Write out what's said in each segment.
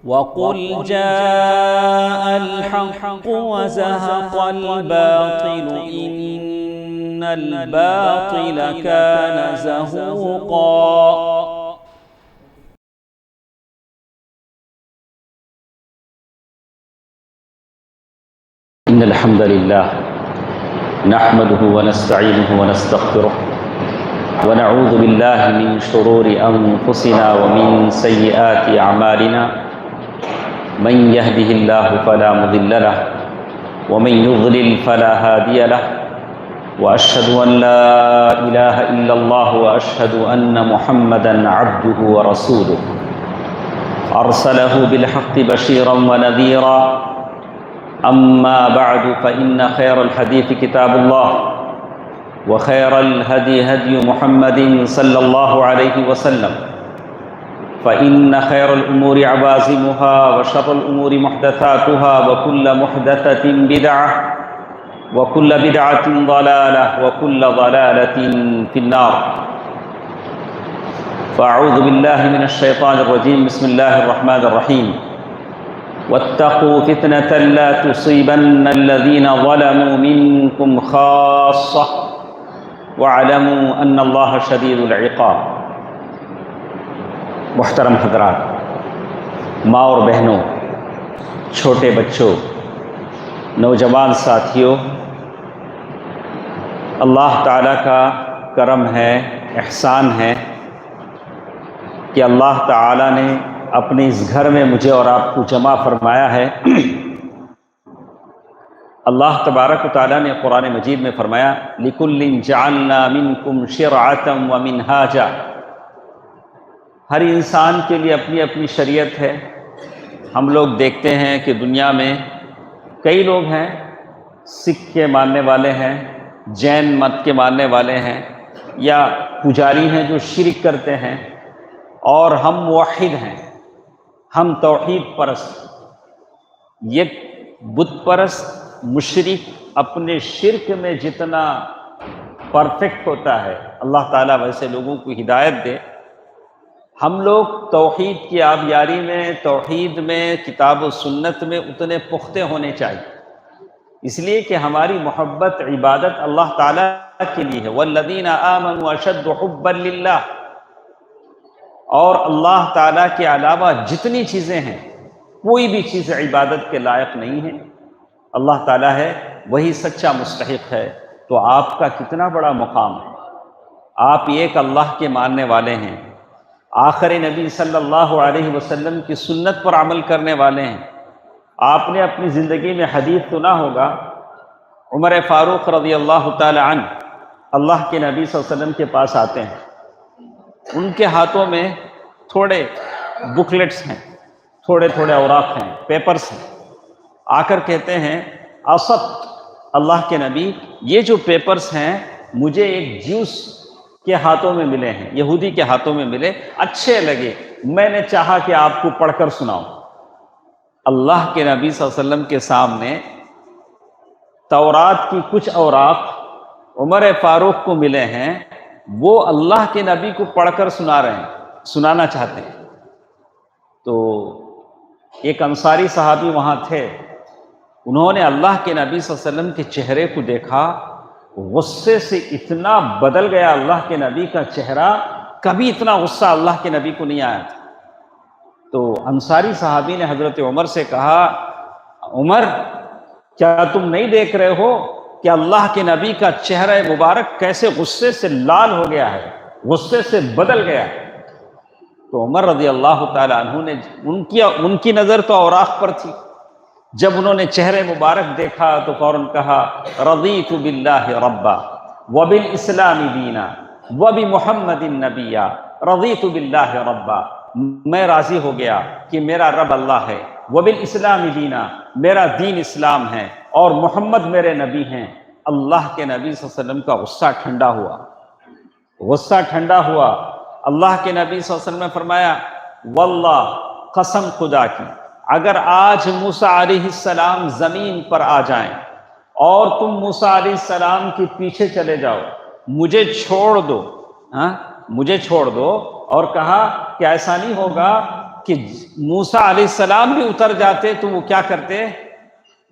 وَقُلْ جَاءَ الْحَقُّ وَزَهَقَ الْبَاطِلُ إِنَّ الْبَاطِلَ كَانَ زَهُوقًا۔ إن الحمد لله نحمده ونستعينه ونستغفره ونعوذ بالله من شرور أنفسنا ومن سيئات أعمالنا من يهده الله فلا مضل له ومن يضلل فلا هادي له وأشهد أن لا إله إلا الله وأشهد أن محمدًا عبده ورسوله أرسله بالحق بشيرا ونذيرا أما بعد فإن خير الحديث كتاب الله وخير الهدي هدي محمد صلى الله عليه وسلم فإن خير الأمور عوازمها وشر الأمور محدثاتها وكل محدثة بدعة وكل بدعة ضلالة وكل ضلالة في النار فأعوذ بالله من الشيطان الرجيم بسم الله الرحمن الرحيم واتقوا فتنة لا تصيبن الذين ظلموا منكم خاصة واعلموا ان اللہ شدید العقاب۔ محترم حضرات، ماں اور بہنوں، چھوٹے بچوں، نوجوان ساتھیوں، اللہ تعالیٰ کا کرم ہے، احسان ہے کہ اللہ تعالیٰ نے اپنے اس گھر میں مجھے اور آپ کو جمع فرمایا ہے۔ اللہ تبارک و تعالیٰ نے قرآن مجید میں فرمایا لِكُلٍّ جَعَلْنَا مِنْكُمْ شِرْعَةً وَمِنْهَاجًا، ہر انسان کے لیے اپنی اپنی شریعت ہے۔ ہم لوگ دیکھتے ہیں کہ دنیا میں کئی لوگ ہیں، سکھ کے ماننے والے ہیں، جین مت کے ماننے والے ہیں، یا پجاری ہیں جو شرک کرتے ہیں، اور ہم موحد ہیں، ہم توحید پرست۔ یہ بت پرست مشرک اپنے شرک میں جتنا پرفیکٹ ہوتا ہے، اللہ تعالیٰ ویسے لوگوں کو ہدایت دے۔ ہم لوگ توحید کی آبیاری میں، توحید میں، کتاب و سنت میں اتنے پختہ ہونے چاہیے، اس لیے کہ ہماری محبت عبادت اللہ تعالیٰ کے لیے ہے۔ وَالَّذِينَ آمَنُوا أَشَدُّ حُبًّا لِلَّهِ، اور اللہ تعالیٰ کے علاوہ جتنی چیزیں ہیں کوئی بھی چیز عبادت کے لائق نہیں ہے، اللہ تعالیٰ ہے، وہی سچا مستحق ہے۔ تو آپ کا کتنا بڑا مقام ہے، آپ ایک اللہ کے ماننے والے ہیں، آخر نبی صلی اللہ علیہ وسلم کی سنت پر عمل کرنے والے ہیں۔ آپ نے اپنی زندگی میں حدیث سنا ہوگا، عمر فاروق رضی اللہ تعالی عنہ اللہ کے نبی صلی اللہ علیہ وسلم کے پاس آتے ہیں، ان کے ہاتھوں میں تھوڑے بکلیٹس ہیں، تھوڑے تھوڑے اوراق ہیں، پیپرز ہیں۔ آ کر کہتے ہیں اصبت اللہ کے نبی، یہ جو پیپرز ہیں مجھے ایک جیوس کے ہاتھوں میں ملے ہیں، یہودی کے ہاتھوں میں ملے، اچھے لگے، میں نے چاہا کہ آپ کو پڑھ کر سناؤں۔ اللہ کے نبی صلی اللہ علیہ وسلم کے سامنے تورات کی کچھ اوراق عمر فاروق کو ملے ہیں، وہ اللہ کے نبی کو پڑھ کر سنانا چاہتے ہیں۔ تو ایک انصاری صحابی وہاں تھے، انہوں نے اللہ کے نبی صلی اللہ علیہ وسلم کے چہرے کو دیکھا، غصے سے اتنا بدل گیا اللہ کے نبی کا چہرہ، کبھی اتنا غصہ اللہ کے نبی کو نہیں آیا تھا۔ تو انصاری صحابی نے حضرت عمر سے کہا، عمر کیا تم نہیں دیکھ رہے ہو کہ اللہ کے نبی کا چہرہ مبارک کیسے غصے سے لال ہو گیا ہے، غصے سے بدل گیا ہے؟ تو عمر رضی اللہ تعالی عنہ نے، ان کی نظر تو اوراق پر تھی، جب انہوں نے چہرے مبارک دیکھا تو فوراً کہا رضیت باللہ ربا وبالاسلام دینا وبمحمد نبیا، رضیت باللہ ربا، میں راضی ہو گیا کہ میرا رب اللہ ہے، وبالاسلام دینا، میرا دین اسلام ہے، اور محمد میرے نبی ہیں۔ اللہ کے نبی صلی اللہ علیہ وسلم کا غصہ ٹھنڈا ہوا۔ اللہ کے نبی صلی اللہ علیہ وسلم نے فرمایا واللہ، قسم خدا کی، اگر آج موسیٰ علیہ السلام زمین پر آ جائیں اور تم موسیٰ علیہ السلام کے پیچھے چلے جاؤ، مجھے چھوڑ دو، اور کہا کہ ایسا نہیں ہوگا کہ موسیٰ علیہ السلام بھی اتر جاتے تو وہ کیا کرتے؟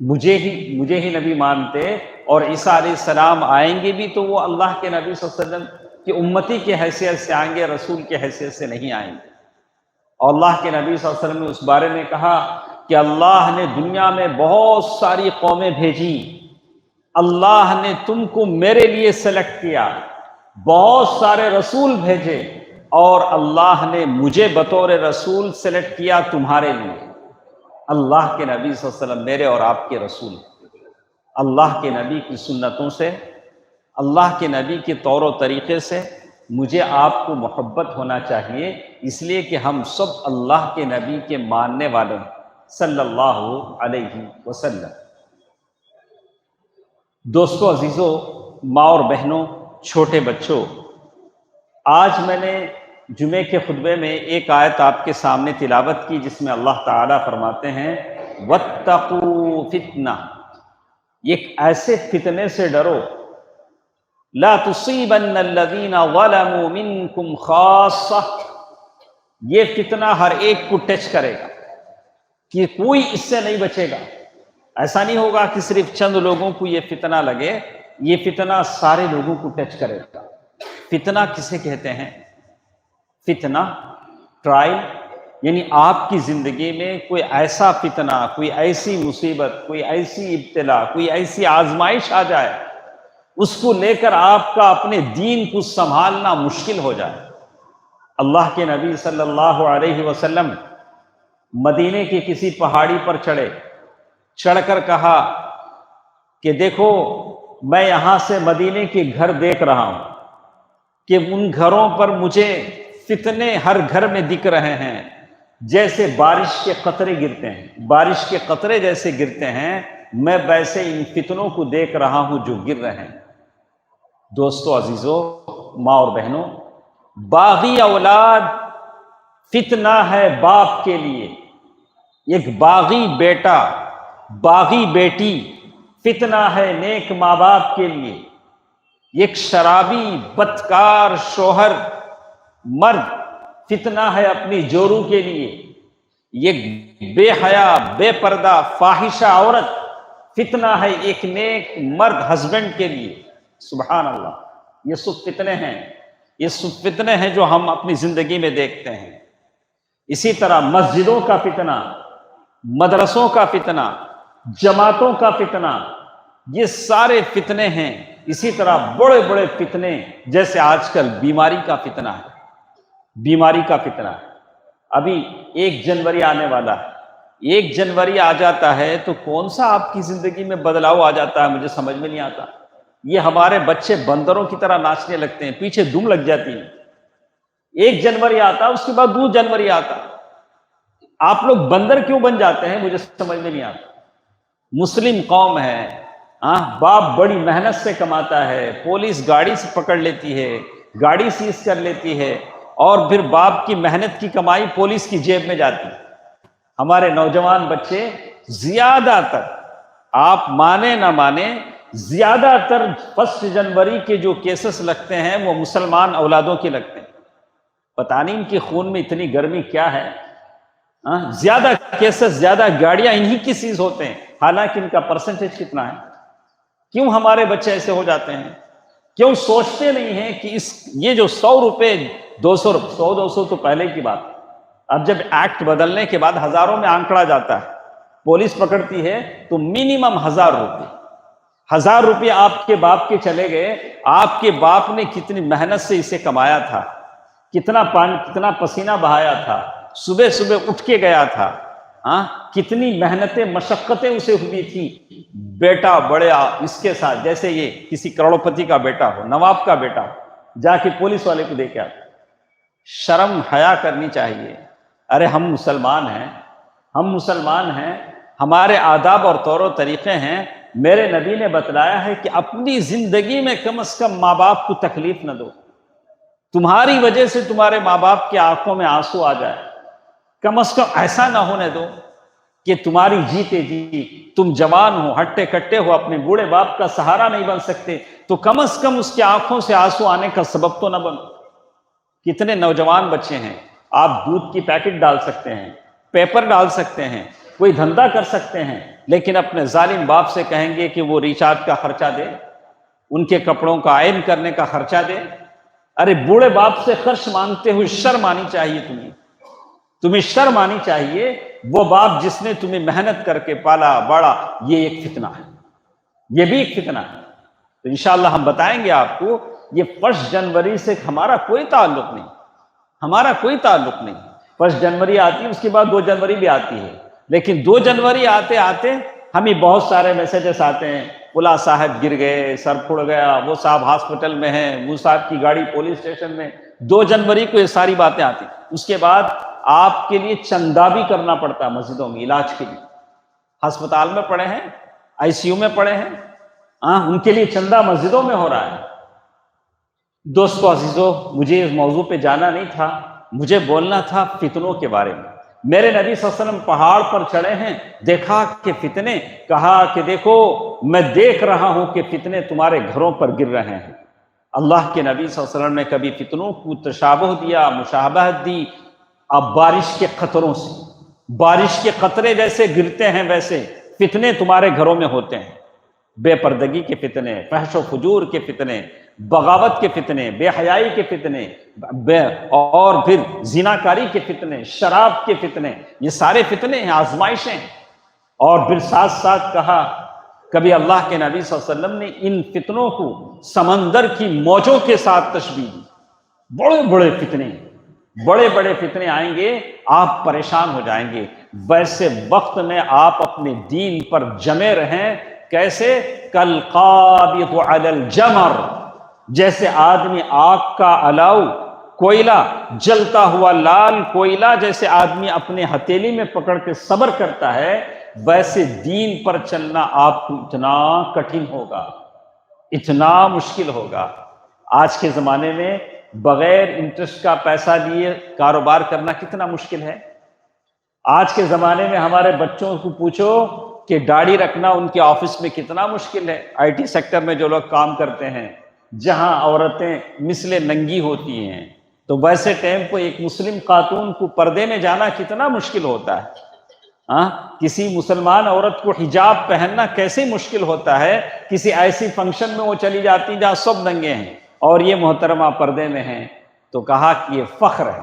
مجھے ہی نبی مانتے، اور عیسیٰ علیہ السلام آئیں گے بھی تو وہ اللہ کے نبی صلی اللہ علیہ وسلم کی امتی کی حیثیت سے آئیں گے، رسول کی حیثیت سے نہیں آئیں گے۔ اور اللہ کے نبی صلی اللہ علیہ وسلم نے اس بارے میں کہا کہ اللہ نے دنیا میں بہت ساری قومیں بھیجی، اللہ نے تم کو میرے لیے سلیکٹ کیا، بہت سارے رسول بھیجے، اور اللہ نے مجھے بطور رسول سلیکٹ کیا تمہارے لیے۔ اللہ کے نبی صلی اللہ علیہ وسلم میرے اور آپ کے رسول، اللہ کے نبی کی سنتوں سے، اللہ کے نبی کے طور و طریقے سے مجھے آپ کو محبت ہونا چاہیے، اس لیے کہ ہم سب اللہ کے نبی کے ماننے والے ہیں صلی اللہ علیہ وسلم۔ دوستو عزیزو، ماں اور بہنوں، چھوٹے بچوں، آج میں نے جمعے کے خطبے میں ایک آیت آپ کے سامنے تلاوت کی جس میں اللہ تعالیٰ فرماتے ہیں وَاتَّقُوا فِتْنَةً، ایک ایسے فتنے سے ڈرو لَا تُصِيبَنَّ الَّذِينَ ظَلَمُوا مِنْكُمْ خَاصَّةً، یہ فتنہ ہر ایک کو ٹچ کرے گا کہ کوئی اس سے نہیں بچے گا۔ ایسا نہیں ہوگا کہ صرف چند لوگوں کو یہ فتنہ لگے، یہ فتنہ سارے لوگوں کو ٹچ کرے گا۔ فتنہ کسے کہتے ہیں؟ فتنہ، ٹرائل، یعنی آپ کی زندگی میں کوئی ایسا فتنہ، کوئی ایسی مصیبت، کوئی ایسی ابتلا، کوئی ایسی آزمائش آ جائے، اس کو لے کر آپ کا اپنے دین کو سنبھالنا مشکل ہو جائے۔ اللہ کے نبی صلی اللہ علیہ وسلم مدینے کی کسی پہاڑی پر چڑھ کر کہا کہ دیکھو میں یہاں سے مدینے کے گھر دیکھ رہا ہوں کہ ان گھروں پر مجھے فتنے ہر گھر میں دکھ رہے ہیں، جیسے بارش کے قطرے گرتے ہیں، بارش کے قطرے جیسے گرتے ہیں، میں ویسے ان فتنوں کو دیکھ رہا ہوں جو گر رہے ہیں۔ دوستو عزیزو، ماں اور بہنوں، باغی اولاد فتنہ ہے باپ کے لیے، ایک باغی بیٹا، باغی بیٹی فتنہ ہے نیک ماں باپ کے لیے، ایک شرابی بدکار شوہر مرد فتنہ ہے اپنی جورو کے لیے، ایک بے حیا بے پردہ فاحشہ عورت فتنہ ہے ایک نیک مرد ہسبینڈ کے لیے۔ سبحان اللہ، یہ سب فتنے ہیں، یہ سب فتنے ہیں جو ہم اپنی زندگی میں دیکھتے ہیں۔ اسی طرح مسجدوں کا فتنہ، مدرسوں کا فتنہ، جماعتوں کا فتنہ، یہ سارے فتنے ہیں۔ اسی طرح بڑے بڑے فتنے جیسے آج کل بیماری کا فتنہ ہے، بیماری کا فتنہ ہے۔ ابھی 1 جنوری آنے والا ہے، 1 جنوری آ جاتا ہے تو کون سا آپ کی زندگی میں بدلاؤ آ جاتا ہے مجھے سمجھ میں نہیں آتا۔ یہ ہمارے بچے بندروں کی طرح ناچنے لگتے ہیں، پیچھے دم لگ جاتی ہے۔ 1 جنوری آتا، اس کے بعد 2 جنوری آتا، آپ لوگ بندر کیوں بن جاتے ہیں مجھے سمجھ میں نہیں آتا۔ مسلم قوم ہے، باپ بڑی محنت سے کماتا ہے، پولیس گاڑی سے پکڑ لیتی ہے، گاڑی سیز کر لیتی ہے، اور پھر باپ کی محنت کی کمائی پولیس کی جیب میں جاتی ہے۔ ہمارے نوجوان بچے زیادہ تر، آپ مانے نہ مانے، زیادہ تر 1 جنوری کے جو کیسز لگتے ہیں وہ مسلمان اولادوں کے لگتے ہیں۔ پتہ نہیں ان کے خون میں اتنی گرمی کیا ہے، زیادہ کیسز، زیادہ گاڑیاں انہی کی سیز ہوتے ہیں، حالانکہ ان کا پرسنٹیج کتنا ہے۔ کیوں ہمارے بچے ایسے ہو جاتے ہیں؟ کیوں سوچتے نہیں ہیں کہ یہ جو 100 روپے 200 تو پہلے کی بات، اب جب ایکٹ بدلنے کے بعد ہزاروں میں آنکڑا جاتا ہے، پولیس پکڑتی ہے تو منیمم 1000 روپے، 1000 روپے آپ کے باپ کے چلے گئے۔ آپ کے باپ نے کتنی محنت سے اسے کمایا تھا، کتنا پسینہ بہایا تھا، صبح صبح اٹھ کے گیا تھا، کتنی محنتیں مشقتیں اسے ہوئی تھی۔ بیٹا بڑے اس کے ساتھ، جیسے یہ کسی کروڑپتی کا بیٹا ہو، نواب کا بیٹا ہو، جا کے پولیس والے کو دے کے آتا۔ شرم حیا کرنی چاہیے۔ ارے ہم مسلمان ہیں، ہم مسلمان ہیں، ہمارے آداب اور طور و طریقے ہیں۔ میرے نبی نے بتلایا ہے کہ اپنی زندگی میں کم از کم ماں باپ کو تکلیف نہ دو۔ تمہاری وجہ سے تمہارے ماں باپ کی آنکھوں میں آنسو آ جائے، کم از کم ایسا نہ ہونے دو کہ تمہاری جیتے جی تم جوان ہو، ہٹے کٹے ہو، اپنے بوڑھے باپ کا سہارا نہیں بن سکتے، تو کم از کم اس کی آنکھوں سے آنسو آنے کا سبب تو نہ بنو۔ کتنے نوجوان بچے ہیں آپ دودھ کی پیکٹ ڈال سکتے ہیں، پیپر ڈال سکتے ہیں، کوئی دھندا کر سکتے ہیں، لیکن اپنے ظالم باپ سے کہیں گے کہ وہ ریچارج کا خرچہ دے، ان کے کپڑوں کا آئرن کرنے کا خرچہ دے؟ ارے بوڑھے باپ سے خرچ مانگتے ہوئے شرم آنی چاہیے تمہیں شرم آنی چاہیے۔ وہ باپ جس نے تمہیں محنت کر کے پالا بڑا، یہ ایک فتنہ ہے، یہ بھی ایک فتنہ ہے۔ تو انشاءاللہ ہم بتائیں گے آپ کو، یہ 1 جنوری سے ہمارا کوئی تعلق نہیں، ہمارا کوئی تعلق نہیں۔ 1 جنوری آتی ہے، اس کے بعد 2 جنوری بھی آتی ہے، لیکن 2 جنوری آتے آتے ہمیں بہت سارے میسیجز آتے ہیں، فلاں صاحب گر گئے، سر پھڑ گیا، وہ صاحب ہاسپٹل میں ہیں، وہ صاحب کی گاڑی پولیس اسٹیشن میں۔ 2 جنوری کو یہ ساری باتیں آتی ہیں۔ اس کے بعد آپ کے لیے چندہ بھی کرنا پڑتا ہے مسجدوں میں علاج کے لیے۔ ہسپتال میں پڑے ہیں، ICU میں پڑے ہیں، ان کے لیے چندہ مسجدوں میں ہو رہا ہے۔ دوستو عزیزو، مجھے اس موضوع پہ جانا نہیں تھا، مجھے بولنا تھا فتنوں کے بارے میں۔ میرے نبی صلی اللہ علیہ وسلم پہاڑ پر چڑھے ہیں، دیکھا کہ فتنے، کہا کہ دیکھو میں دیکھ رہا ہوں کہ فتنے تمہارے گھروں پر گر رہے ہیں۔ اللہ کے نبی صلی اللہ علیہ وسلم نے کبھی فتنوں کو تشابہ دیا، مشابہت دی۔ اب بارش کے قطروں سے، بارش کے قطرے جیسے گرتے ہیں ویسے فتنے تمہارے گھروں میں ہوتے ہیں۔ بے پردگی کے فتنے، فحش و فجور کے فتنے، بغاوت کے فتنے، بے حیائی کے فتنے، اور پھر زناکاری کے فتنے، شراب کے فتنے، یہ سارے فتنے ہیں، آزمائشیں ہیں۔ اور پھر ساتھ ساتھ کہا، کبھی اللہ کے نبی صلی اللہ علیہ وسلم نے ان فتنوں کو سمندر کی موجوں کے ساتھ تشبیہ دی۔ بڑے بڑے فتنے آئیں گے، آپ پریشان ہو جائیں گے۔ ویسے وقت میں آپ اپنے دین پر جمے رہیں۔ کیسے؟ کالقابض علی الجمر، جیسے آدمی آگ کا الاؤ، کوئلہ، جلتا ہوا لال کوئلہ جیسے آدمی اپنے ہتھیلی میں پکڑ کے صبر کرتا ہے، ویسے دین پر چلنا آپ کو اتنا کٹھن ہوگا، اتنا مشکل ہوگا۔ آج کے زمانے میں بغیر انٹرسٹ کا پیسہ لیے کاروبار کرنا کتنا مشکل ہے۔ آج کے زمانے میں ہمارے بچوں کو پوچھو کہ داڑھی رکھنا ان کے آفس میں کتنا مشکل ہے۔ IT سیکٹر میں جو لوگ کام کرتے ہیں، جہاں عورتیں مثل ننگی ہوتی ہیں، تو ویسے ٹائم کو ایک مسلم خاتون کو پردے میں جانا کتنا مشکل ہوتا ہے۔ کسی مسلمان عورت کو حجاب پہننا کیسے مشکل ہوتا ہے۔ کسی ایسی فنکشن میں وہ چلی جاتی جہاں سب ننگے ہیں اور یہ محترمہ پردے میں ہیں، تو کہا کہ یہ فخر ہے،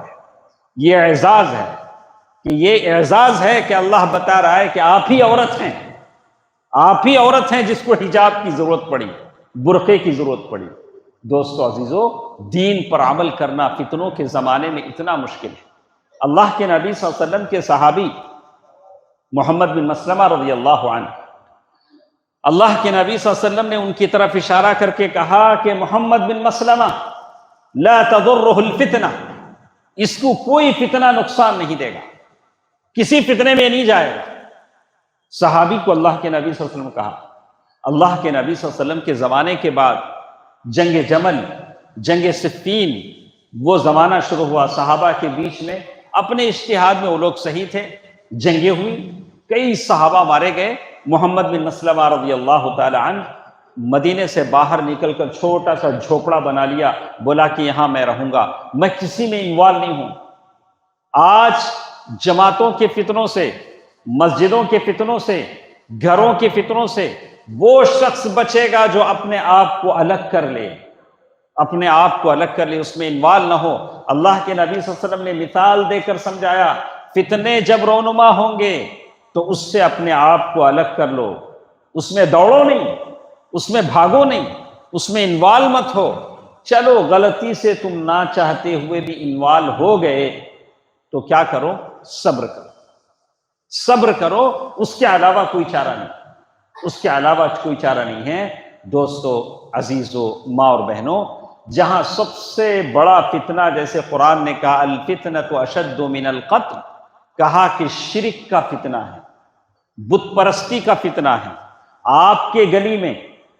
یہ اعزاز ہے، کہ یہ اعزاز ہے کہ اللہ بتا رہا ہے کہ آپ ہی عورت ہیں، آپ ہی عورت ہیں جس کو حجاب کی ضرورت پڑی، برقعے کی ضرورت پڑی۔ دوستو عزیزو، دین پر عمل کرنا فتنوں کے زمانے میں اتنا مشکل ہے۔ اللہ کے نبی صلی اللہ علیہ وسلم کے صحابی محمد بن مسلمہ رضی اللہ عنہ، اللہ کے نبی صلی اللہ علیہ وسلم نے ان کی طرف اشارہ کر کے کہا کہ محمد بن مسلمہ لا تضرہ الفتنہ، اس کو کوئی فتنہ نقصان نہیں دے گا، کسی فتنے میں نہیں جائے گا۔ صحابی کو اللہ کے نبی صلی اللہ علیہ وسلم کہا۔ اللہ کے نبی صلی اللہ علیہ وسلم کے زمانے کے بعد جنگ جمل، جنگ صفین، وہ زمانہ شروع ہوا۔ صحابہ کے بیچ میں اپنے اجتہاد میں وہ لوگ صحیح تھے، جنگیں ہوئی، کئی صحابہ مارے گئے۔ محمد بن مسلمہ رضی اللہ تعالی عنہ مدینے سے باہر نکل کر چھوٹا سا جھوپڑا بنا لیا، بولا کہ یہاں میں رہوں گا، میں کسی میں انوالو نہیں ہوں۔ آج جماعتوں کے فتنوں سے، مسجدوں کے فتنوں سے، گھروں کے فتنوں سے وہ شخص بچے گا جو اپنے آپ کو الگ کر لے، اپنے آپ کو الگ کر لے، اس میں انوالو نہ ہو۔ اللہ کے نبی صلی اللہ علیہ وسلم نے مثال دے کر سمجھایا، فتنے جب رونما ہوں گے تو اس سے اپنے آپ کو الگ کر لو، اس میں دوڑو نہیں، اس میں بھاگو نہیں، اس میں انوالو مت ہو۔ چلو غلطی سے تم نہ چاہتے ہوئے بھی انوالو ہو گئے تو کیا کرو؟ صبر کرو، صبر کرو، اس کے علاوہ کوئی چارہ نہیں، اس کے علاوہ کوئی چارہ نہیں ہے۔ دوستو عزیزو، ماں اور بہنوں، جہاں سب سے بڑا فتنہ، جیسے قرآن نے کہا الفتنۃ اشد من القتل، کہا کہ شرک کا فتنہ ہے، بت پرستی کا فتنہ ہے۔ آپ کے گلی میں،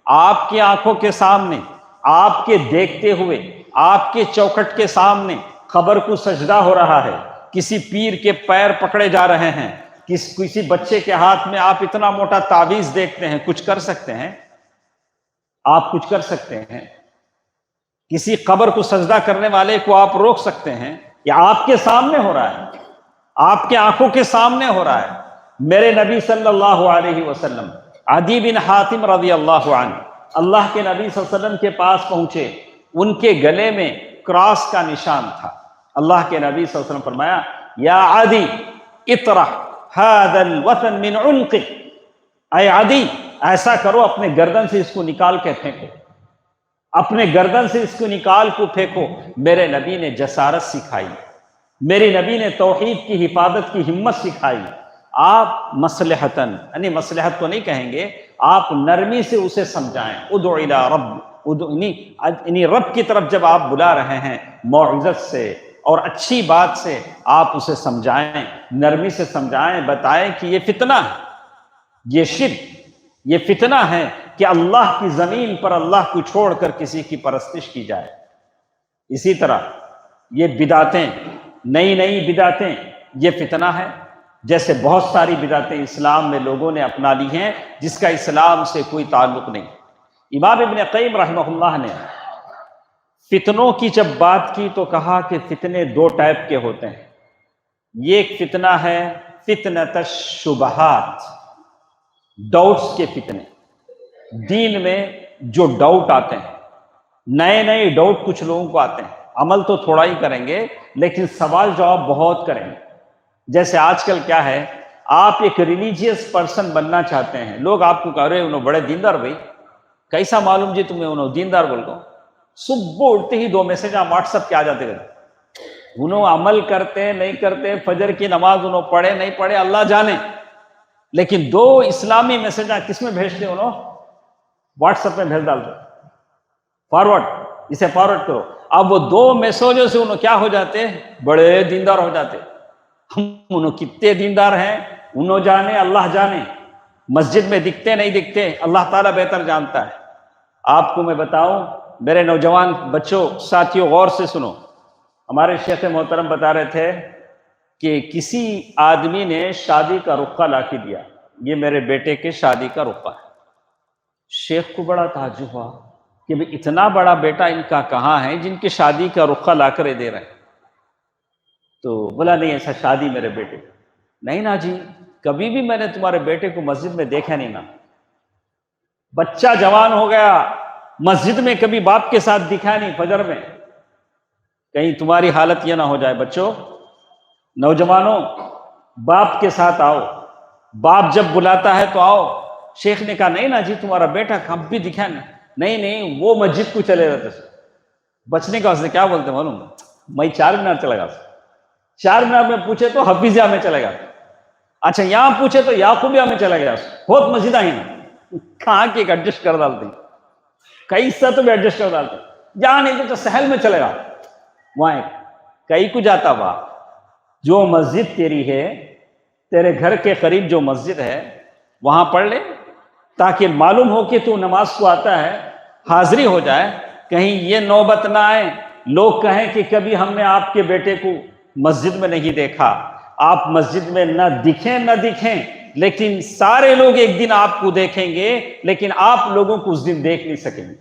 آپ کی آنکھوں کے سامنے، آپ کے دیکھتے ہوئے، آپ کے چوکھٹ کے سامنے قبر کو سجدہ ہو رہا ہے، کسی پیر کے پیر پکڑے جا رہے ہیں، کسی بچے کے ہاتھ میں آپ اتنا موٹا تعویذ دیکھتے ہیں، کچھ کر سکتے ہیں؟ آپ کچھ کر سکتے ہیں؟ کسی قبر کو سجدہ کرنے والے کو آپ روک سکتے ہیں؟ یہ آپ کے سامنے ہو رہا ہے، آپ کے آنکھوں کے سامنے ہو رہا ہے۔ میرے نبی صلی اللہ علیہ وسلم، عدی بن حاتم رضی اللہ عنہ، اللہ کے نبی صلی اللہ علیہ وسلم کے پاس پہنچے، ان کے گلے میں کراس کا نشان تھا۔ اللہ کے نبی صلی اللہ علیہ وسلم فرمایا، یا عدی اطرح هذا الوثن من عنقک، اے عدی ایسا کرو، اپنے گردن سے اس کو نکال کے پھینکو، اپنے گردن سے اس کو نکال کو پھینکو۔ میرے نبی نے جسارت سکھائی، میرے نبی نے توحید کی حفاظت کی ہمت سکھائی۔ آپ مصلحتاً، یعنی مصلحت کو نہیں کہیں گے، آپ نرمی سے اسے سمجھائیں۔ ادعو الی رب، یعنی رب کی طرف جب آپ بلا رہے ہیں، موعظت سے اور اچھی بات سے آپ اسے سمجھائیں، نرمی سے سمجھائیں، بتائیں کہ یہ فتنہ ہے، یہ شرک، یہ فتنہ ہے کہ اللہ کی زمین پر اللہ کو چھوڑ کر کسی کی پرستش کی جائے۔ اسی طرح یہ بدعتیں، نئی نئی بدعتیں، یہ فتنہ ہے۔ جیسے بہت ساری بدعتیں اسلام میں لوگوں نے اپنا لی ہیں جس کا اسلام سے کوئی تعلق نہیں۔ امام ابن قیم رحمہ اللہ نے فتنوں کی جب بات کی تو کہا کہ فتنے دو ٹائپ کے ہوتے ہیں۔ یہ ایک فتنہ ہے فتنۃ الشبہات، ڈاؤٹس کے فتنے، دین میں جو ڈاؤٹ آتے ہیں، نئے نئے ڈاؤٹ کچھ لوگوں کو آتے ہیں، عمل تو تھوڑا ہی کریں گے لیکن سوال جواب بہت کریں گے۔ جیسے آج کل کیا ہے، آپ ایک ریلیجیس پرسن بننا چاہتے ہیں، لوگ آپ کو کہہ رہے انہوں بڑے دیندار، بھائی کیسا معلوم جی تمہیں انہوں دیندار بول گو؟ صبح اٹھتے ہی 2 میسج واٹس ایپ کے آ جاتے گئے، انہوں عمل کرتے نہیں کرتے، فجر کی نماز انہوں پڑھے نہیں پڑھے اللہ جانے، لیکن 2 اسلامی میسج کس میں بھیجتے انہوں؟ واٹس ایپ میں بھیج ڈالتے، فارورڈ، اسے فارورڈ کرو۔ اب وہ 2 میسجوں سے انہوں کیا ہو جاتے؟ بڑے دیندار ہو جاتے۔ انہوں کتنے دیندار ہیں انہوں جانے، اللہ جانے، مسجد میں دکھتے نہیں دکھتے اللہ تعالیٰ بہتر جانتا ہے۔ آپ کو میں بتاؤں، میرے نوجوان بچوں، ساتھیوں، غور سے سنو، ہمارے شیخ محترم بتا رہے تھے کہ کسی آدمی نے شادی کا رقعہ لا کے دیا، یہ میرے بیٹے کے شادی کا رقعہ ہے۔ شیخ کو بڑا تعجب ہوا کہ بھی اتنا بڑا بیٹا ان کا کہاں ہے جن کی شادی کا رقعہ لا کر دے رہے ہیں؟ تو بولا نہیں ایسا شادی میرے بیٹے، نہیں نا جی، کبھی بھی میں نے تمہارے بیٹے کو مسجد میں دیکھا نہیں نا، بچہ جوان ہو گیا، مسجد میں کبھی باپ کے ساتھ دکھا نہیں فجر میں۔ کہیں تمہاری حالت یہ نہ ہو جائے بچوں، نوجوانوں، باپ کے ساتھ آؤ، باپ جب بلاتا ہے تو آؤ۔ شیخ نے کہا نہیں نا جی تمہارا بیٹا کب بھی دکھا نہیں، وہ مسجد کو چلے رہتے تھے۔ بچنے کا اس نے کیا بولتے معلوم؟ میں 4 مینار چلا گا، 4 مینار میں پوچھے تو حفیظیہ میں چلے گا، اچھا یہاں پوچھے تو یعقوبیہ میں چلا گیا، بہت مسجد ہی نا، کہاں کے ایڈجسٹ کر ڈالتے ہیں، کئی سا تو بھی ایڈجسٹ کر ڈالتے ہیں، جہاں نہیں تو سہل میں چلے گا، وہاں کئی کو جاتا ہوا۔ جو مسجد تیری ہے، تیرے گھر کے قریب جو مسجد ہے وہاں پڑھ لے، تاکہ معلوم ہو کہ تو نماز کو آتا ہے، حاضری ہو جائے، کہیں یہ نوبت نہ آئے لوگ کہیں کہ کبھی ہم نے آپ کے بیٹے کو مسجد میں نہیں دیکھا۔ آپ مسجد میں نہ دکھیں لیکن سارے لوگ ایک دن آپ کو دیکھیں گے، لیکن آپ لوگوں کو اس دن دیکھ نہیں سکیں گے۔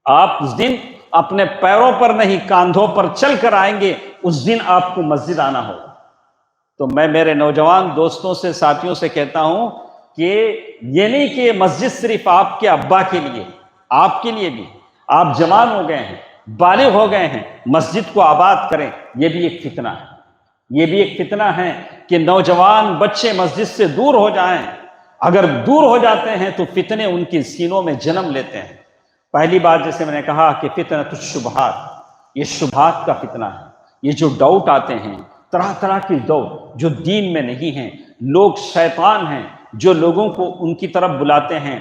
آپ اس دن اپنے پیروں پر نہیں کاندھوں پر چل کر آئیں گے، اس دن آپ کو مسجد آنا ہوگا۔ تو میں میرے نوجوان دوستوں سے، ساتھیوں سے کہتا ہوں کہ یہ نہیں کہ مسجد صرف آپ کے ابا کے لیے، آپ کے لیے بھی، آپ جوان ہو گئے ہیں، بالغ ہو گئے ہیں، مسجد کو آباد کریں۔ یہ بھی ایک فتنہ ہے، یہ بھی ایک فتنہ ہے کہ نوجوان بچے مسجد سے دور ہو جائیں۔ اگر دور ہو جاتے ہیں تو فتنے ان کے سینوں میں جنم لیتے ہیں۔ پہلی بات جیسے میں نے کہا کہ فتنۃ الشبہات، یہ شبہات کا فتنہ ہے۔ یہ جو ڈاؤٹ آتے ہیں، طرح طرح کی ڈاؤٹ جو دین میں نہیں ہیں، لوگ شیطان ہیں جو لوگوں کو ان کی طرف بلاتے ہیں،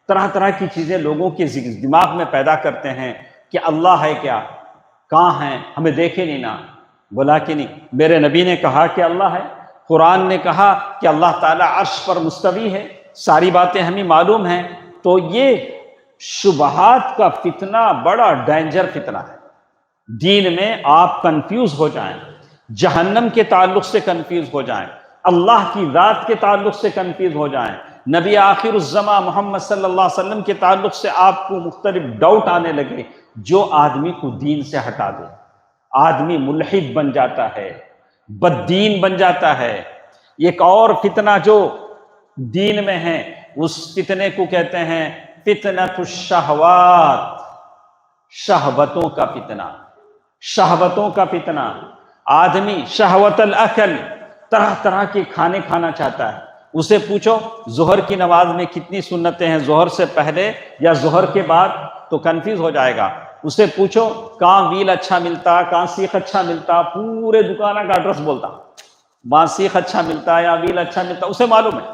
طرح طرح کی چیزیں لوگوں کے دماغ میں پیدا کرتے ہیں کہ اللہ ہے کیا، کہاں ہیں، ہمیں دیکھے نہیں نا، بولا کہ نہیں۔ میرے نبی نے کہا کہ اللہ ہے، قرآن نے کہا کہ اللہ تعالیٰ عرش پر مستوی ہے، ساری باتیں ہمیں معلوم ہیں۔ تو یہ شبہات کا فتنہ بڑا ڈینجر فتنہ ہے۔ دین میں آپ کنفیوز ہو جائیں، جہنم کے تعلق سے کنفیوز ہو جائیں، اللہ کی ذات کے تعلق سے کنفیوز ہو جائیں، نبی آخر الزمان محمد صلی اللہ علیہ وسلم کے تعلق سے آپ کو مختلف ڈاؤٹ آنے لگے جو آدمی کو دین سے ہٹا دے۔ آدمی ملحد بن جاتا ہے، بددین بن جاتا ہے۔ ایک اور فتنہ جو دین میں ہے، اس فتنے کو کہتے ہیں فتنۃ الشہوات، شہوتوں کا فتنہ، شہوتوں کا فتنہ۔ آدمی شہوت الاکل، طرح طرح کے کھانے کھانا چاہتا ہے۔ اسے پوچھو ظہر کی نماز میں کتنی سنتیں ہیں، ظہر سے پہلے یا ظہر کے بعد، تو کنفیوز ہو جائے گا۔ اسے پوچھو کہاں ویل اچھا ملتا، کہاں سیخ اچھا ملتا، پورے دکانہ کا ایڈریس بولتا، وہاں سیخ اچھا ملتا یا ویل اچھا ملتا، اسے معلوم ہے۔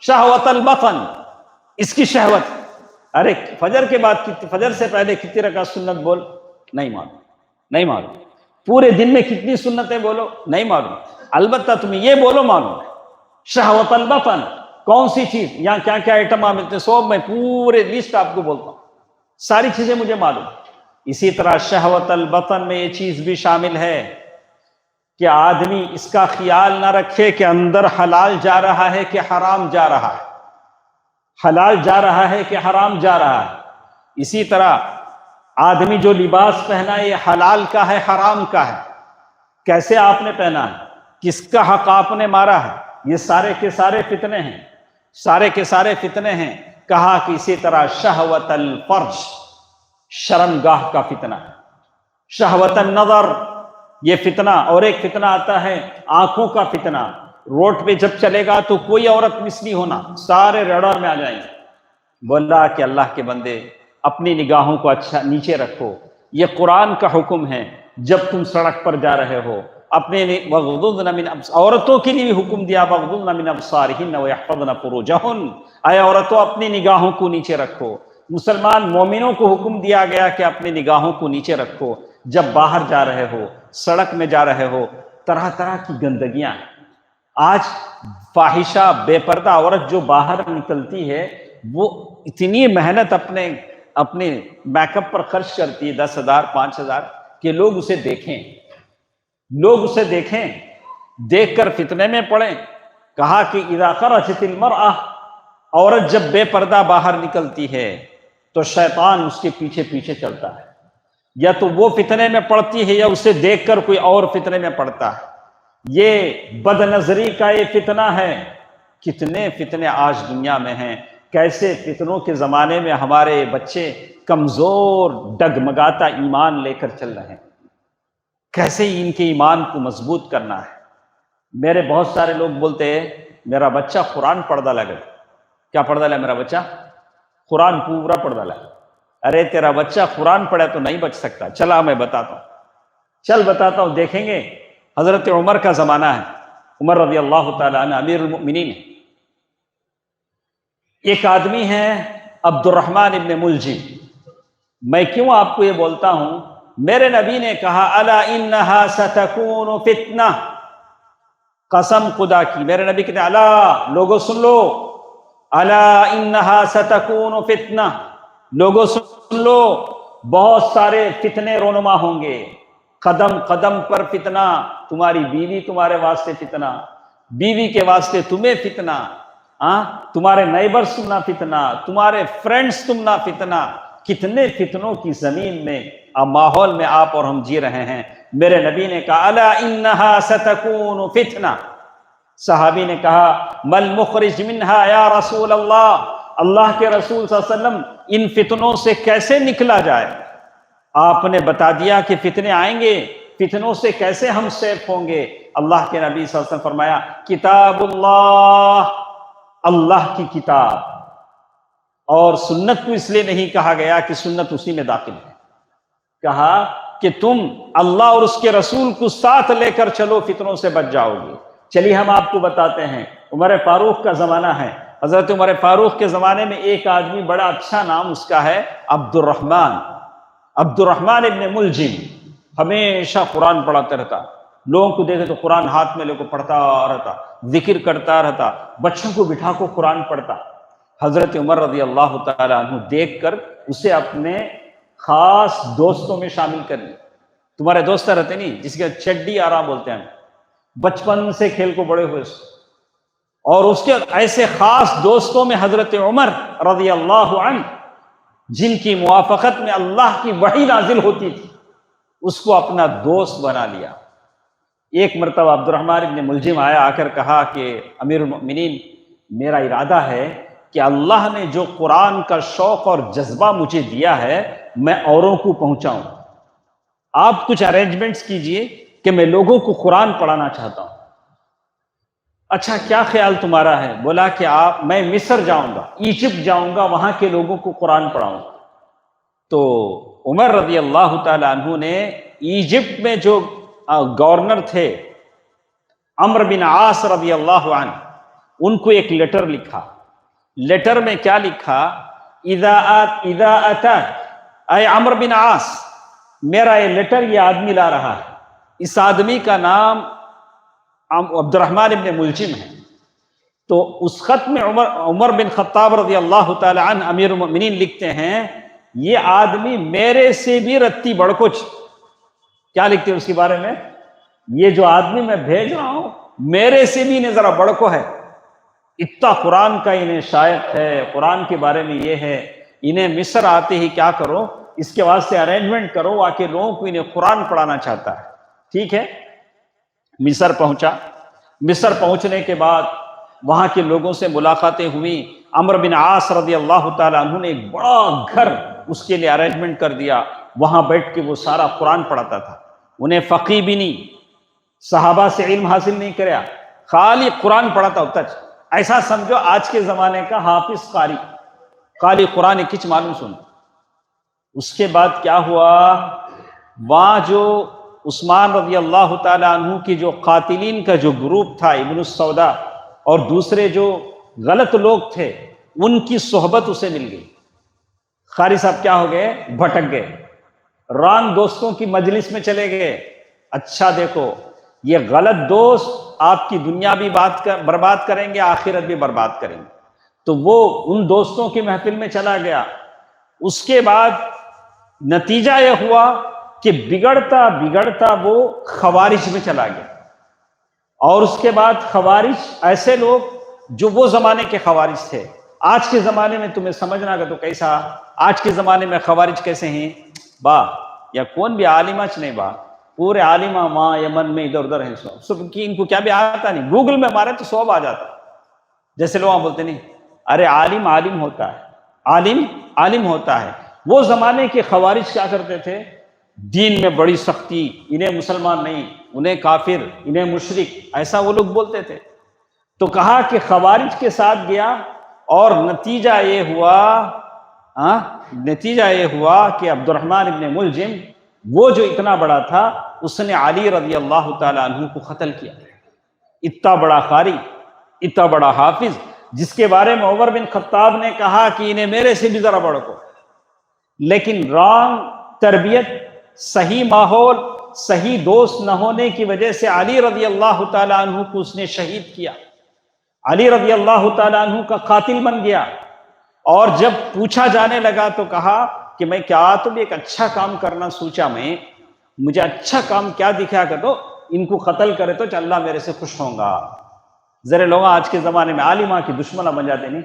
شہوت البطن، اس کی شہوت۔ ارے فجر کے بعد فجر سے پہلے کتنی رکعت سنت بول، نہیں معلوم، نہیں معلوم۔ پورے دن میں کتنی سنتیں بولو، نہیں معلوم۔ البتہ تمہیں یہ بولو معلوم ہے۔ شہوت البطن، کون سی چیز، یہاں کیا کیا آئٹم ملتے ہیں، سب میں پورے لسٹ آپ کو بولتا ہوں، ساری چیزیں مجھے معلوم۔ اسی طرح شہوت البطن میں یہ چیز بھی شامل ہے کہ آدمی اس کا خیال نہ رکھے کہ اندر حلال جا رہا ہے کہ حرام جا رہا ہے، حلال جا رہا ہے کہ حرام جا رہا ہے۔ اسی طرح آدمی جو لباس پہنا ہے یہ حلال کا ہے حرام کا ہے، کیسے آپ نے پہنا ہے، کس کا حق آپ نے مارا ہے، یہ سارے کے سارے فتنے ہیں، سارے کے سارے فتنے ہیں۔ کہا کہ اسی طرح شہوت الفرج، شرمگاہ کا فتنہ ہے، شہوت النظر یہ فتنہ، اور ایک فتنہ آتا ہے آنکھوں کا فتنہ۔ روڈ پہ جب چلے گا تو کوئی عورت مس نہیں ہونا، سارے ریڈار میں آ جائیں گے۔ بولا کہ اللہ کے بندے اپنی نگاہوں کو اچھا نیچے رکھو، یہ قرآن کا حکم ہے۔ جب تم سڑک پر جا رہے ہو اپنے وغضضن من عورتوں کے لیے بھی حکم دیا، وغضضن من ابصارہن ویحفظن فروجہن، اے عورتوں اپنی نگاہوں کو نیچے رکھو۔ مسلمان مومنوں کو حکم دیا گیا کہ اپنی نگاہوں کو نیچے رکھو۔ جب باہر جا رہے ہو، سڑک میں جا رہے ہو، طرح طرح کی گندگیاں ہیں۔ آج فاحشہ بے پردہ عورت جو باہر نکلتی ہے وہ اتنی محنت اپنے میک اپ پر خرچ کرتی ہے، 10,000 5,000، کہ لوگ اسے دیکھیں، لوگ اسے دیکھیں، دیکھ کر فتنے میں پڑیں۔ کہا کہ اذا خرجت المرأة، عورت جب بے پردہ باہر نکلتی ہے تو شیطان اس کے پیچھے پیچھے چلتا ہے، یا تو وہ فتنے میں پڑتی ہے یا اسے دیکھ کر کوئی اور فتنے میں پڑتا ہے۔ یہ بد نظری کا یہ فتنہ ہے۔ کتنے فتنے آج دنیا میں ہیں، کیسے فتنوں کے زمانے میں ہمارے بچے کمزور ڈگمگاتا ایمان لے کر چل رہے ہیں، کیسے ان کے ایمان کو مضبوط کرنا ہے۔ میرے بہت سارے لوگ بولتے ہیں میرا بچہ قرآن پڑھتا لگا۔ کیا پڑھتا لگا؟ میرا بچہ قرآن پورا پڑھتا لگا۔ ارے تیرا بچہ قرآن پڑھے تو نہیں بچ سکتا، چلا میں بتاتا ہوں، چل بتاتا ہوں۔ دیکھیں گے حضرت عمر کا زمانہ ہے، عمر رضی اللہ تعالیٰ عنہ امیر المؤمنین۔ ایک آدمی ہے عبد الرحمن ابن ملجم۔ میں کیوں آپ کو یہ بولتا ہوں؟ میرے نبی نے کہا الا انہا ستکون فتنہ، قسم خدا کی میرے نبی کہتے ہیں الا، لوگوں سن لو، الا انہا ستکون فتنہ، لوگوں سن لو، بہت سارے فتنے رونما ہوں گے، قدم قدم پر فتنہ، تمہاری بیوی تمہارے واسطے فتنہ، بیوی کے واسطے تمہیں فتنہ، تمہارے نیبرز تم نہ فتنہ، تمہارے فرینڈز تم نہ فتنہ۔ کتنے فتنوں کی زمین میں اب ماحول میں آپ اور ہم جی رہے ہیں۔ میرے نبی نے کہا الا انہا ستکون فتنہ۔ صحابی نے کہا مل مخرج منہا یا رسول اللہ، اللہ کے رسول صلی اللہ علیہ وسلم ان فتنوں سے کیسے نکلا جائے؟ آپ نے بتا دیا کہ فتنے آئیں گے، فتنوں سے کیسے ہم سیف ہوں گے؟ اللہ کے نبی صلی اللہ علیہ وسلم فرمایا کتاب اللہ، اللہ کی کتاب، اور سنت کو اس لیے نہیں کہا گیا کہ سنت اسی میں داخل ہے، کہا کہ تم اللہ اور اس کے رسول کو ساتھ لے کر چلو، فتنوں سے بچ جاؤ گے۔ چلیے ہم آپ کو بتاتے ہیں، عمر فاروق کا زمانہ ہے۔ حضرت عمر فاروق کے زمانے میں ایک آدمی، بڑا اچھا نام اس کا ہے، عبد الرحمن ابن ملجم، ہمیشہ قرآن پڑھاتا رہتا، لوگوں کو دیکھے تو قرآن ہاتھ میں لے کو پڑھتا رہتا، ذکر کرتا رہتا، بچوں کو بٹھا کو قرآن پڑھتا۔ حضرت عمر رضی اللہ تعالیٰ عنہ دیکھ کر اسے اپنے خاص دوستوں میں شامل کر لیا۔ تمہارے دوست رہتے نہیں، جس کے چڈی آرام بولتے ہیں، بچپن سے کھیل کو بڑے ہوئے، اور اس کے ایسے خاص دوستوں میں حضرت عمر رضی اللہ عنہ، جن کی موافقت میں اللہ کی وحی نازل ہوتی تھی، اس کو اپنا دوست بنا لیا۔ ایک مرتبہ عبد الرحمن ابن ملجم آیا، آ کر کہا کہ امیر المؤمنین، میرا ارادہ ہے کہ اللہ نے جو قرآن کا شوق اور جذبہ مجھے دیا ہے میں اوروں کو پہنچاؤں، آپ کچھ ارینجمنٹس کیجئے کہ میں لوگوں کو قرآن پڑھانا چاہتا ہوں۔ اچھا کیا خیال تمہارا ہے؟ بولا کہ میں مصر جاؤں گا، ایجپٹ جاؤں گا، وہاں کے لوگوں کو قرآن پڑھاؤں گا۔ تو عمر رضی اللہ تعالی عنہ نے ایجپٹ میں جو گورنر تھے عمرو بن عاص رضی اللہ عنہ، ان کو ایک لیٹر لکھا۔ لیٹر میں کیا لکھا؟ اذا اتاک اے عمرو بن عاص، میرا یہ لیٹر یہ آدمی لا رہا ہے، اس آدمی کا نام عبد الرحمن ابن ملجم ہے۔ تو اس خط میں عمر بن خطاب رضی اللہ تعالی عنہ امیر المؤمنین لکھتے ہیں، یہ آدمی میرے سے بھی رتی بڑھ کچھ۔ کیا لکھتے ہیں اس کے بارے میں؟ یہ جو آدمی میں بھیج رہا ہوں میرے سے بھی انہیں ذرا بڑھ کو ہے، اتنا قرآن کا انہیں شائق ہے، قرآن کے بارے میں یہ ہے، انہیں مصر آتے ہی کیا کرو، اس کے واسطے ارینجمنٹ کرو، آ کے لوگوں کو انہیں قرآن پڑھانا چاہتا ہے۔ ٹھیک ہے، مصر پہنچا۔ مصر پہنچنے کے بعد وہاں کے لوگوں سے ملاقاتیں ہوئیں۔ عمرو بن عاص رضی اللہ تعالیٰ عنہ نے ایک بڑا گھر اس کے لیے ارینجمنٹ کر دیا، وہاں بیٹھ کے وہ سارا قرآن پڑھاتا تھا۔ انہیں فقیہ بھی نہیں، صحابہ سے علم حاصل نہیں کریا، خالی قرآن پڑھاتا ہوتا۔ ایسا سمجھو آج کے زمانے کا حافظ قاری، خالی قرآن کچھ معلوم سن۔ اس کے بعد کیا ہوا، وہاں جو عثمان رضی اللہ تعالیٰ عنہ کی جو قاتلین کا جو گروپ تھا، ابن السودا اور دوسرے جو غلط لوگ تھے، ان کی صحبت اسے مل گئی۔ قاری صاحب کیا ہو گئے؟ بھٹک گئے، رانگ دوستوں کی مجلس میں چلے گئے۔ اچھا دیکھو، یہ غلط دوست آپ کی دنیا بھی برباد کریں گے، آخرت بھی برباد کریں گے۔ تو وہ ان دوستوں کی محفل میں چلا گیا۔ اس کے بعد نتیجہ یہ ہوا کہ بگڑتا بگڑتا وہ خوارج میں چلا گیا۔ اور اس کے بعد خوارج ایسے لوگ جو وہ زمانے کے خوارج تھے، آج کے زمانے میں تمہیں سمجھنا گا تو کیسا، آج کے زمانے میں خوارج کیسے ہیں؟ یا کون بھی عالمہ نہیں با، پورے عالمہ ماں یمن میں ادھر ادھر ہیں، سب کی ان کو کیا بھی آتا نہیں، گوگل میں مارے تو سب آ جاتا۔ جیسے لوگ بولتے نہیں، ارے عالم عالم ہوتا ہے، عالم عالم ہوتا ہے۔ وہ زمانے کے خوارج کیا کرتے تھے؟ دین میں بڑی سختی، انہیں مسلمان نہیں، انہیں کافر، انہیں مشرک، ایسا وہ لوگ بولتے تھے۔ تو کہا کہ خوارج کے ساتھ گیا، اور نتیجہ یہ ہوا کہ عبد الرحمن ابن ملجم، وہ جو اتنا بڑا تھا، اس نے علی رضی اللہ تعالی عنہ کو قتل کیا۔ اتنا بڑا قاری، اتنا بڑا حافظ، جس کے بارے میں عمر بن خطاب نے کہا کہ انہیں میرے سے بھی ذرا بڑھ کو، لیکن رانگ تربیت، صحیح ماحول، صحیح دوست نہ ہونے کی وجہ سے علی رضی اللہ تعالی عنہ کو اس نے شہید کیا، علی رضی اللہ تعالی عنہ کا قاتل بن گیا۔ اور جب پوچھا جانے لگا تو کہا کہ میں کیا تم ایک اچھا کام کرنا سوچا، مجھے اچھا کام کیا دکھا کر دو، ان کو قتل کرے تو اللہ میرے سے خوش ہوں گا۔ ذرا لوگ آج کے زمانے میں عالمہ کی دشمنہ بن جاتے نہیں،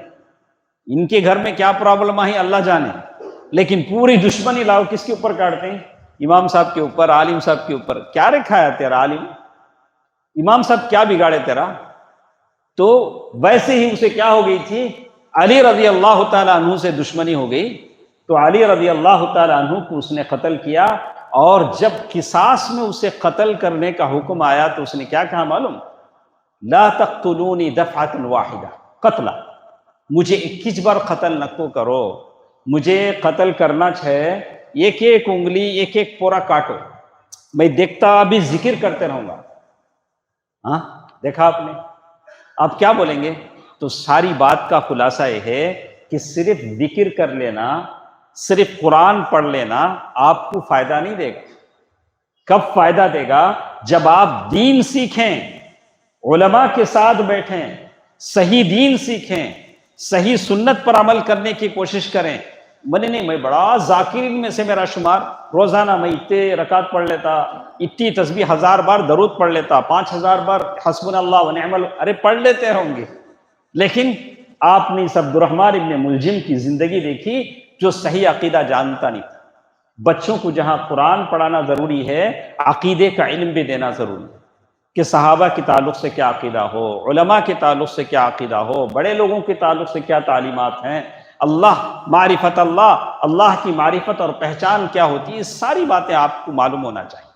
ان کے گھر میں کیا پرابلم آئی اللہ جانے، لیکن پوری دشمنی لاؤ کس کے اوپر کاٹتے ہیں؟ امام صاحب کے اوپر، عالم صاحب کے اوپر۔ کیا رکھا ہے تیرا عالم؟ امام صاحب کیا بگاڑے تیرا؟ تو ویسے ہی اسے کیا ہو گئی تھی، علی رضی اللہ تعالیٰ عنہ سے دشمنی ہو گئی، تو علی رضی اللہ تعالیٰ عنہ کو اس نے قتل کیا۔ اور جب قصاص میں اسے قتل کرنے کا حکم آیا تو اس نے کیا کہا معلوم؟ لا تقتلونی دفعۃ واحدہ قتلا، مجھے 21 بار قتل نہ کو کرو، مجھے قتل کرنا ہے ایک ایک انگلی، ایک ایک پورا کاٹو، میں دیکھتا ابھی ذکر کرتے رہوں گا۔ ہاں دیکھا آپ نے، آپ کیا بولیں گے؟ تو ساری بات کا خلاصہ یہ ہے کہ صرف ذکر کر لینا، صرف قرآن پڑھ لینا آپ کو فائدہ نہیں دے گا۔ کب فائدہ دے گا؟ جب آپ دین سیکھیں، علماء کے ساتھ بیٹھیں، صحیح دین سیکھیں، صحیح سنت پر عمل کرنے کی کوشش کریں۔ میں بڑا ذاکرین میں سے میرا شمار، روزانہ میں اتنے رکعت پڑھ لیتا، اتنی تسبیح 1000 بار درود پڑھ لیتا، 5000 بار حسبنا اللہ ونعم الوکیل، ارے پڑھ لیتے ہوں گے، لیکن آپ نے اس عبد الرحمن ابن ملجم کی زندگی دیکھی جو صحیح عقیدہ جانتا نہیں تھا، بچوں کو جہاں قرآن پڑھانا ضروری ہے، عقیدے کا علم بھی دینا ضروری ہے کہ صحابہ کے تعلق سے کیا عقیدہ ہو، علماء کے تعلق سے کیا عقیدہ ہو، بڑے لوگوں کے تعلق سے کیا تعلیمات ہیں، معرفت اللہ کی معرفت اور پہچان کیا ہوتی ہے، یہ ساری باتیں آپ کو معلوم ہونا چاہیے۔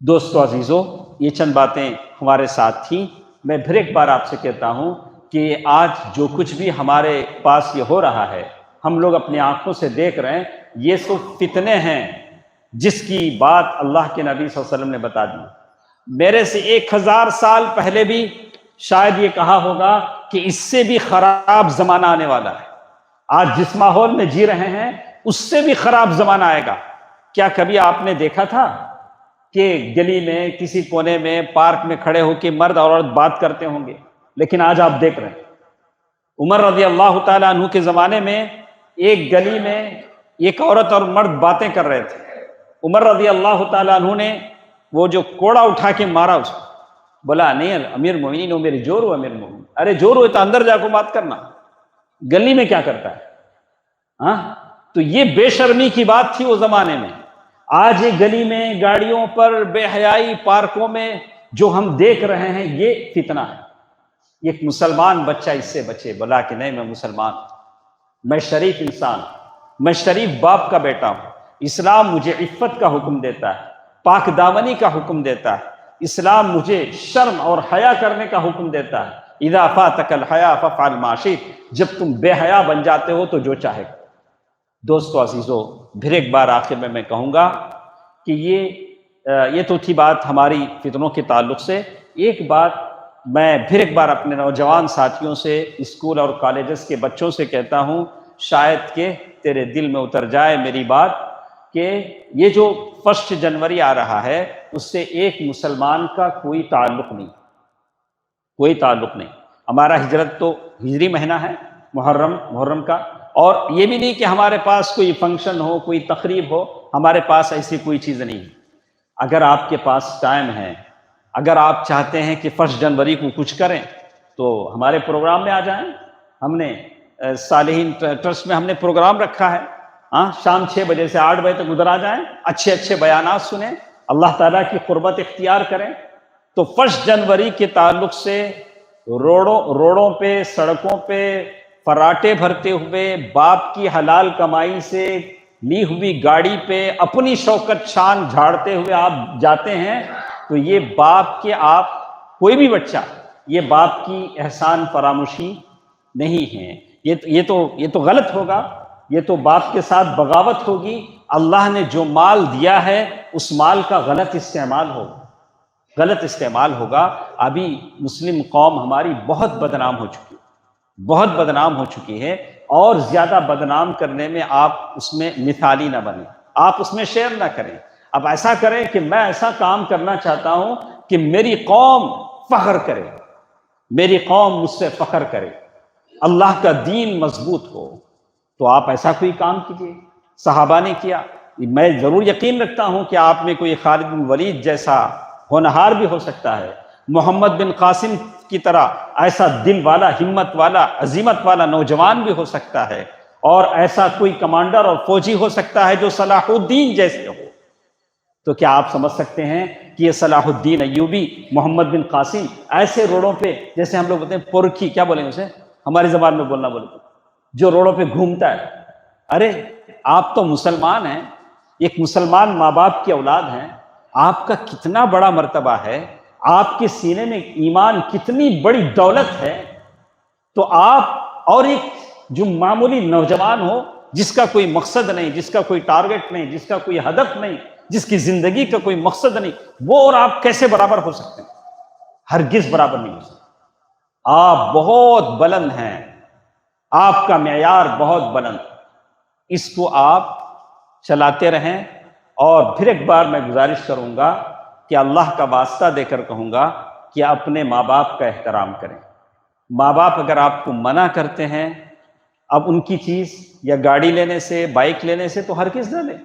دوستو عزیزو، یہ چند باتیں ہمارے ساتھ تھیں۔ میں پھر ایک بار آپ سے کہتا ہوں کہ آج جو کچھ بھی ہمارے پاس یہ ہو رہا ہے، ہم لوگ اپنی آنکھوں سے دیکھ رہے ہیں، یہ سب فتنے ہیں جس کی بات اللہ کے نبی صلی اللہ علیہ وسلم نے بتا دی۔ میرے سے 1000 سال پہلے بھی شاید یہ کہا ہوگا کہ اس سے بھی خراب زمانہ آنے والا ہے۔ آج جس ماحول میں جی رہے ہیں اس سے بھی خراب زمانہ آئے گا۔ کیا کبھی آپ نے دیکھا تھا کہ گلی میں کسی کونے میں پارک میں کھڑے ہو کے مرد اور عورت بات کرتے ہوں گے؟ لیکن آج آپ دیکھ رہے ہیں، عمر رضی اللہ تعالیٰ عنہ کے زمانے میں ایک گلی میں ایک عورت اور مرد باتیں کر رہے تھے۔ عمر رضی اللہ تعالیٰ عنہ نے وہ جو کوڑا اٹھا کے مارا اس کو، بولا نہیں امیر مومنین ہو، میری جور ہو امیر مومنین۔ ارے جور ہوئے تو اندر جا کو بات کرنا، گلی میں کیا کرتا ہے؟ ہاں، تو یہ بے شرمی کی بات تھی وہ زمانے میں۔ آج یہ گلی میں، گاڑیوں پر، بے حیائی پارکوں میں جو ہم دیکھ رہے ہیں، یہ فتنہ ہے۔ ایک مسلمان بچہ اس سے بچے، بولا کہ نہیں میں مسلمان، میں شریف انسان، میں شریف باپ کا بیٹا ہوں، اسلام مجھے عفت کا حکم دیتا ہے، پاک دامنی کا حکم دیتا ہے، اسلام مجھے شرم اور حیا کرنے کا حکم دیتا ہے۔ اذا فاتک الحیا فافعل ما شئت، جب تم بے حیا بن جاتے ہو تو جو چاہے۔ دوستو عزیزو، پھر ایک بار آخر میں کہوں گا کہ یہ تو تھی بات ہماری فتنوں کے تعلق سے۔ ایک بات میں پھر ایک بار اپنے نوجوان ساتھیوں سے، اسکول اور کالجز کے بچوں سے کہتا ہوں، شاید کہ تیرے دل میں اتر جائے میری بات، کہ یہ جو 1 جنوری آ رہا ہے اس سے ایک مسلمان کا کوئی تعلق نہیں، کوئی تعلق نہیں۔ ہمارا ہجرت تو ہجری مہینہ ہے، محرم کا، اور یہ بھی نہیں کہ ہمارے پاس کوئی فنکشن ہو، کوئی تقریب ہو، ہمارے پاس ایسی کوئی چیز نہیں۔ اگر آپ کے پاس ٹائم ہے، اگر آپ چاہتے ہیں کہ 1 جنوری کو کچھ کریں تو ہمارے پروگرام میں آ جائیں۔ ہم نے صالحین ٹرسٹ میں ہم نے پروگرام رکھا ہے، شام 6 بجے سے 8 بجے تک ادھر آ جائیں، اچھے اچھے بیانات سنیں، اللہ تعالیٰ کی قربت اختیار کریں۔ تو 1 جنوری کے تعلق سے روڑوں پہ، سڑکوں پہ فراٹے بھرتے ہوئے، باپ کی حلال کمائی سے لی ہوئی گاڑی پہ اپنی شوکت شان جھاڑتے ہوئے آپ جاتے ہیں، تو یہ باپ کے، آپ کوئی بھی بچہ، یہ باپ کی احسان فراموشی نہیں ہے، یہ تو غلط ہوگا، یہ تو باپ کے ساتھ بغاوت ہوگی۔ اللہ نے جو مال دیا ہے اس مال کا غلط استعمال ہوگا۔ ابھی مسلم قوم ہماری بہت بدنام ہو چکی ہے، اور زیادہ بدنام کرنے میں آپ اس میں مثالی نہ بنیں، آپ اس میں شیئر نہ کریں۔ اب ایسا کریں کہ میں ایسا کام کرنا چاہتا ہوں کہ میری قوم فخر کرے، میری قوم مجھ سے فخر کرے، اللہ کا دین مضبوط ہو، تو آپ ایسا کوئی کام کیجیے۔ صحابہ نے کیا۔ میں ضرور یقین رکھتا ہوں کہ آپ میں کوئی خالد بن ولید جیسا ہونہار بھی ہو سکتا ہے، محمد بن قاسم کی طرح ایسا دل والا، ہمت والا، عزیمت والا نوجوان بھی ہو سکتا ہے، اور ایسا کوئی کمانڈر اور فوجی ہو سکتا ہے جو صلاح الدین جیسے ہو۔ تو کیا آپ سمجھ سکتے ہیں کہ یہ صلاح الدین ایوبی، محمد بن قاسم، ایسے روڑوں پہ، جیسے ہم لوگ بولتے ہیں پورکھی، کیا بولیں اسے ہماری زبان میں بولنا بولتے، جو روڑوں پہ گھومتا ہے، ارے آپ تو مسلمان ہیں، ایک مسلمان ماں باپ کی اولاد ہیں، آپ کا کتنا بڑا مرتبہ ہے، آپ کے سینے میں ایمان کتنی بڑی دولت ہے، تو آپ اور ایک جو معمولی نوجوان ہو، جس کا کوئی مقصد نہیں، جس کا کوئی ٹارگٹ نہیں، جس کا کوئی ہدف نہیں، جس کی زندگی کا کوئی مقصد نہیں، وہ اور آپ کیسے برابر ہو سکتے ہیں؟ ہرگز برابر نہیں ہو سکتے۔ آپ بہت بلند ہیں، آپ کا معیار بہت بلند، اس کو آپ چلاتے رہیں۔ اور پھر ایک بار میں گزارش کروں گا کہ اللہ کا واسطہ دے کر کہوں گا کہ اپنے ماں باپ کا احترام کریں۔ ماں باپ اگر آپ کو منع کرتے ہیں اب ان کی چیز یا گاڑی لینے سے، بائک لینے سے، تو ہرگز نہ لیں۔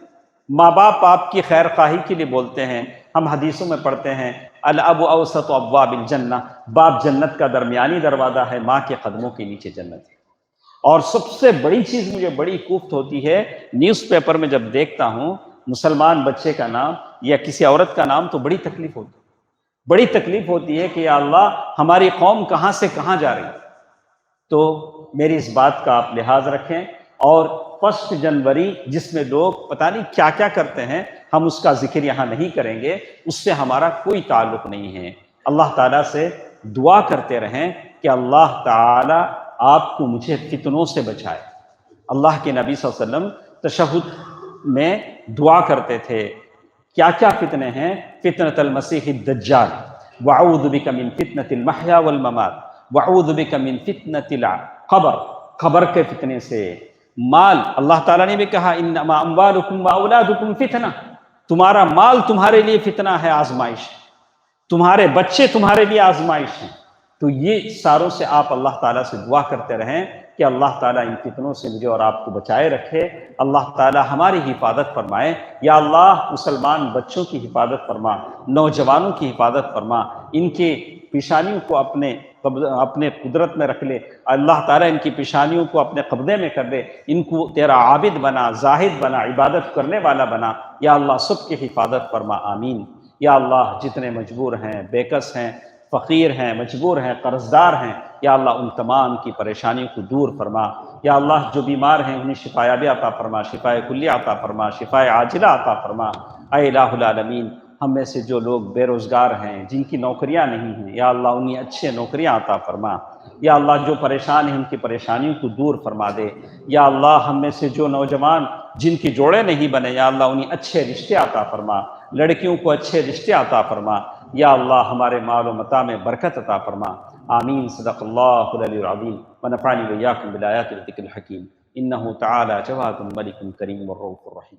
ماں باپ آپ کی خیر خواہی کے لیے بولتے ہیں، ہم حدیثوں میں پڑھتے ہیں الاب اوسط ابواب الجنہ، باپ جنت کا درمیانی دروازہ ہے، ماں کے قدموں کے نیچے جنت ہے۔ اور سب سے بڑی چیز مجھے بڑی کوفت ہوتی ہے، نیوز پیپر میں جب دیکھتا ہوں مسلمان بچے کا نام یا کسی عورت کا نام تو بڑی تکلیف ہوتی ہے، بڑی تکلیف ہوتی ہے کہ یا اللہ ہماری قوم کہاں سے کہاں جا رہی ہے۔ تو میری اس بات کا آپ لحاظ رکھیں، اور 1 جنوری جس میں لوگ پتہ نہیں کیا کیا کرتے ہیں، ہم اس کا ذکر یہاں نہیں کریں گے، اس سے ہمارا کوئی تعلق نہیں ہے۔ اللہ تعالیٰ سے دعا کرتے رہیں کہ اللہ تعالیٰ آپ کو مجھے فتنوں سے بچائے۔ اللہ کے نبی صلی اللہ علیہ وسلم تشہد میں دعا کرتے تھے، کیا کیا فتنے ہیں؟ فتنۃ المسیح الدجال، واعوذ بک من فتنۃ المحیا والممات، واعوذ بک من فتنۃ القبر، قبر کے فتنے سے۔ مال، اللہ تعالیٰ نے بھی کہا انما اموالکم واولادکم فتنہ، تمہارا مال تمہارے لیے فتنہ ہے، آزمائش، تمہارے بچے تمہارے لیے آزمائش ہیں۔ تو یہ ساروں سے آپ اللہ تعالیٰ سے دعا کرتے رہیں کہ اللہ تعالیٰ ان فتنوں سے مجھے اور آپ کو بچائے رکھے، اللہ تعالیٰ ہماری حفاظت فرمائے۔ یا اللہ مسلمان بچوں کی حفاظت فرما، نوجوانوں کی حفاظت فرما، ان کے پیشانیوں کو اپنے قدرت میں رکھ لے، اللہ تعالیٰ ان کی پیشانیوں کو اپنے قبضے میں کر لے، ان کو تیرا عابد بنا، زاہد بنا، عبادت کرنے والا بنا۔ یا اللہ سب کی حفاظت فرما، آمین۔ یا اللہ جتنے مجبور ہیں، بےکس ہیں، فقیر ہیں، مجبور ہیں، قرضدار ہیں، یا اللہ ان تمام کی پریشانیوں کو دور فرما۔ یا اللہ جو بیمار ہیں انہیں شفا یابی عطا فرما، شفا کلی عطا فرما، شفا عاجلہ عطا فرما۔ اے الہ العالمین، ہم میں سے جو لوگ بے روزگار ہیں، جن کی نوکریاں نہیں ہیں، یا اللہ انہیں اچھے نوکریاں عطا فرما۔ یا اللہ جو پریشان ہیں ان کی پریشانیوں کو دور فرما دے۔ یا اللہ ہم میں سے جو نوجوان جن کی جوڑے نہیں بنے، یا اللہ انہیں اچھے رشتے عطا فرما، لڑکیوں کو اچھے رشتے عطا فرما۔ یا اللہ ہمارے مال و متاع میں برکت عطا فرما، آمین۔ صدق اللہ العلی العظیم، ونفعنی وإیاکم بالآیات والذکر الحکیم، انہ تعالی جواد ملک کریم والرؤوف الرحیم۔